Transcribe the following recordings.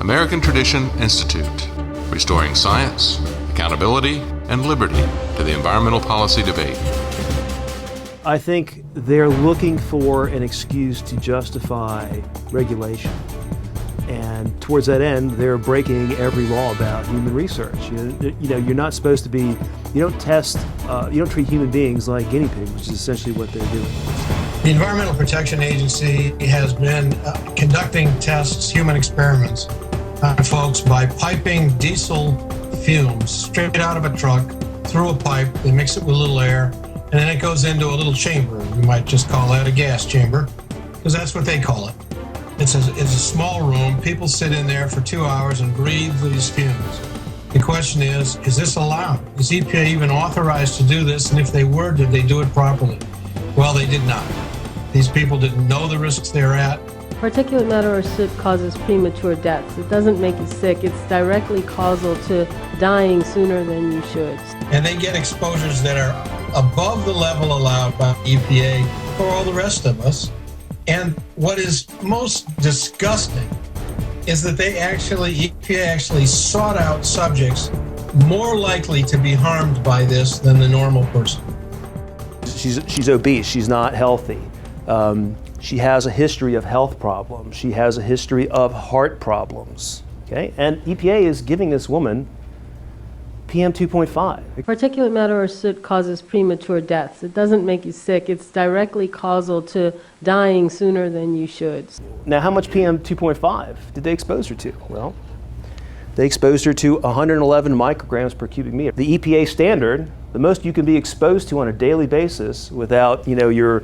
American Tradition Institute, restoring science, accountability, and liberty to the environmental policy debate. I think they're looking for an excuse to justify regulation. And towards that end, they're breaking every law about human research. You're not supposed to be, you don't treat human beings like guinea pigs, which is essentially what they're doing. The Environmental Protection Agency has been conducting tests, human experiments on folks by piping diesel fumes straight out of a truck through a pipe. They mix it with a little air, and then it goes into a little chamber. You might just call that a gas chamber, because that's what they call it. It's a small room. People sit in there for 2 hours and breathe these fumes. The question is this allowed? Is EPA even authorized to do this? And if they were, did they do it properly? Well, they did not. These people didn't know the risks they're at. Particulate matter or soot causes premature deaths. It doesn't make you sick. It's directly causal to dying sooner than you should. And they get exposures that are above the level allowed by EPA for all the rest of us. And what is most disgusting is that EPA actually sought out subjects more likely to be harmed by this than the normal person. She's obese. She's not healthy. She has a history of health problems. She has a history of heart problems. Okay, and EPA is giving this woman PM 2.5. Particulate matter or soot causes premature deaths. It doesn't make you sick. It's directly causal to dying sooner than you should. Now, how much PM 2.5 did they expose her to? Well, they exposed her to 111 micrograms per cubic meter. The EPA standard, the most you can be exposed to on a daily basis without, your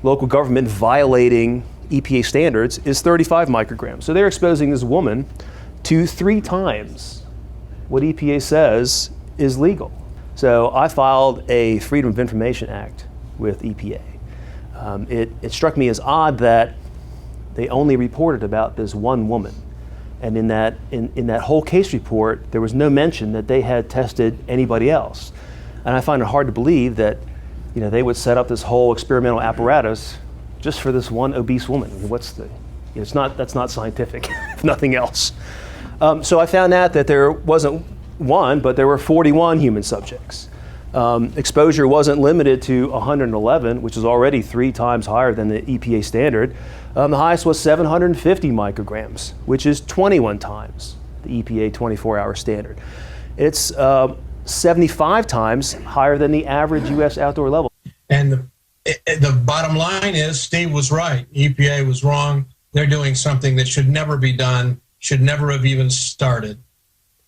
local government violating EPA standards, is 35 micrograms. So they're exposing this woman to 3 times what EPA says is legal. So I filed a Freedom of Information Act with EPA. It struck me as odd that they only reported about this one woman. And in that whole case report, there was no mention that they had tested anybody else. And I find it hard to believe that they would set up this whole experimental apparatus just for this one obese woman. That's not scientific, if nothing else. So I found out that there wasn't one, but there were 41 human subjects. Exposure wasn't limited to 111, which is already 3 times higher than the EPA standard. The highest was 750 micrograms, which is 21 times the EPA 24-hour standard. It's 75 times higher than the average U.S. outdoor level. And the bottom line is Steve was right. EPA was wrong. They're doing something that should never be done, should never have even started.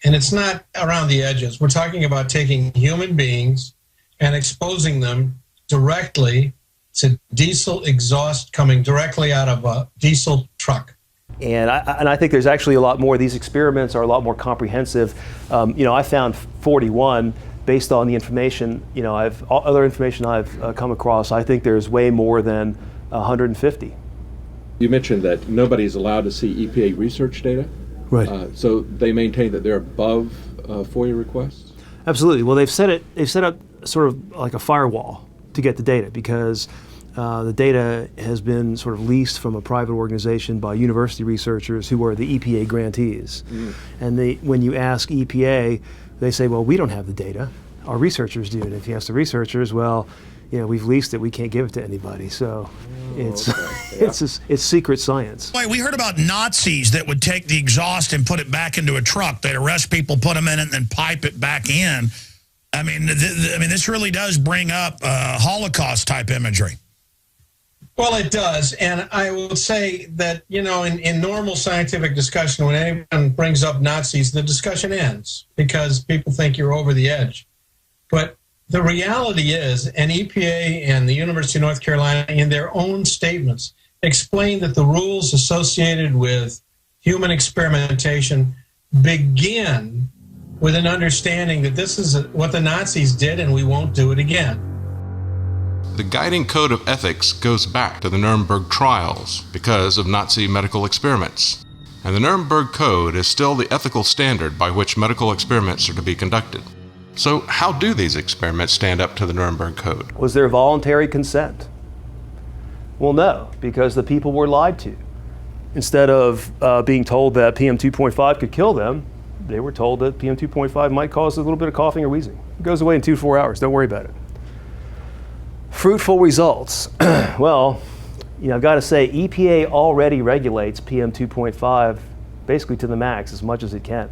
And it's not around the edges. We're talking about taking human beings and exposing them directly to diesel exhaust coming directly out of a diesel truck. And I think there's actually a lot more. These experiments are a lot more comprehensive. I found 41 based on the information, other information I've come across. I think there's way more than 150. You mentioned that nobody's allowed to see EPA research data. Right. So they maintain that they're above FOIA requests? Absolutely. Well, they've set up sort of like a firewall to get the data because the data has been sort of leased from a private organization by university researchers who are the EPA grantees. And when you ask EPA, they say, well, we don't have the data. Our researchers do. And if you ask the researchers, well, we've leased it. We can't give it to anybody. So it's it's secret science. Wait, we heard about Nazis that would take the exhaust and put it back into a truck. They'd arrest people, put them in it, and then pipe it back in. I mean, this really does bring up Holocaust type imagery. Well, it does. And I will say that, in normal scientific discussion, when anyone brings up Nazis, the discussion ends because people think you're over the edge. But the reality is, and EPA and the University of North Carolina, in their own statements, explain that the rules associated with human experimentation begin with an understanding that this is what the Nazis did and we won't do it again. The guiding code of ethics goes back to the Nuremberg trials because of Nazi medical experiments. And the Nuremberg Code is still the ethical standard by which medical experiments are to be conducted. So how do these experiments stand up to the Nuremberg Code? Was there voluntary consent? Well, no, because the people were lied to. instead of being told that PM 2.5 could kill them, they were told that PM 2.5 might cause a little bit of coughing or wheezing. It goes away in 2 to 4 hours. Don't worry about it. Fruitful results. Well, I've got to say, EPA already regulates PM 2.5 basically to the max, as much as it can.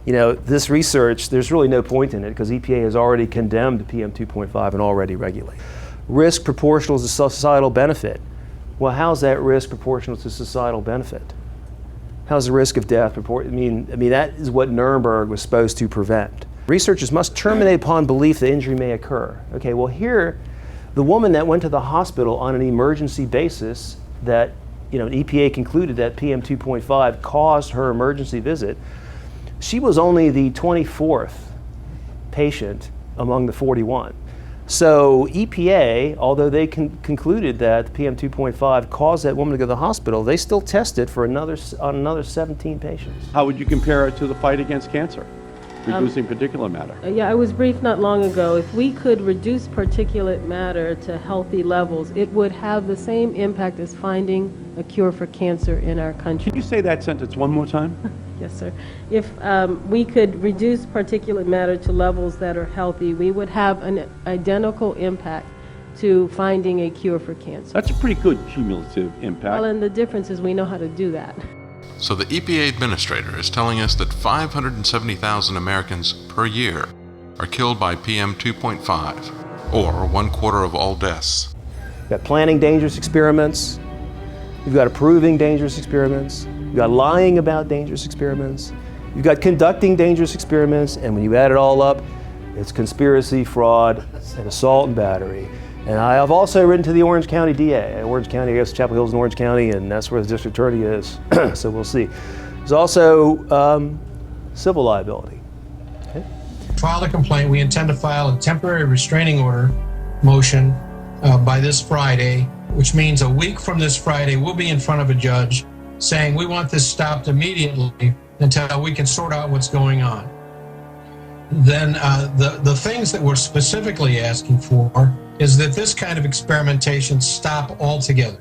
This research, there's really no point in it because EPA has already condemned PM 2.5 and already regulates. Risk proportional to societal benefit. Well, how's that risk proportional to societal benefit? How's the risk of death proportional? I mean, that is what Nuremberg was supposed to prevent. Researchers must terminate upon belief that injury may occur. Okay, well here, the woman that went to the hospital on an emergency basis that, EPA concluded that PM 2.5 caused her emergency visit, she was only the 24th patient among the 41. So EPA, although they concluded that PM 2.5 caused that woman to go to the hospital, they still tested for another 17 patients. How would you compare it to the fight against cancer, reducing particulate matter? Yeah, I was briefed not long ago. If we could reduce particulate matter to healthy levels, it would have the same impact as finding a cure for cancer in our country. Can you say that sentence one more time? Yes, sir. If we could reduce particulate matter to levels that are healthy, we would have an identical impact to finding a cure for cancer. That's a pretty good cumulative impact. Well, and the difference is we know how to do that. So the EPA administrator is telling us that 570,000 Americans per year are killed by PM 2.5, or 1/4 of all deaths. You've got planning dangerous experiments. You've got approving dangerous experiments. You've got lying about dangerous experiments. You've got conducting dangerous experiments. And when you add it all up, it's conspiracy, fraud, and assault and battery. And I have also written to the Orange County DA. Orange County, I guess Chapel Hill's in Orange County, and that's where the district attorney is. So we'll see. There's also civil liability. Okay. File a complaint. We intend to file a temporary restraining order motion by this Friday, which means a week from this Friday, we'll be in front of a judge saying we want this stopped immediately until we can sort out what's going on. Then the things that we're specifically asking for is that this kind of experimentation stop altogether.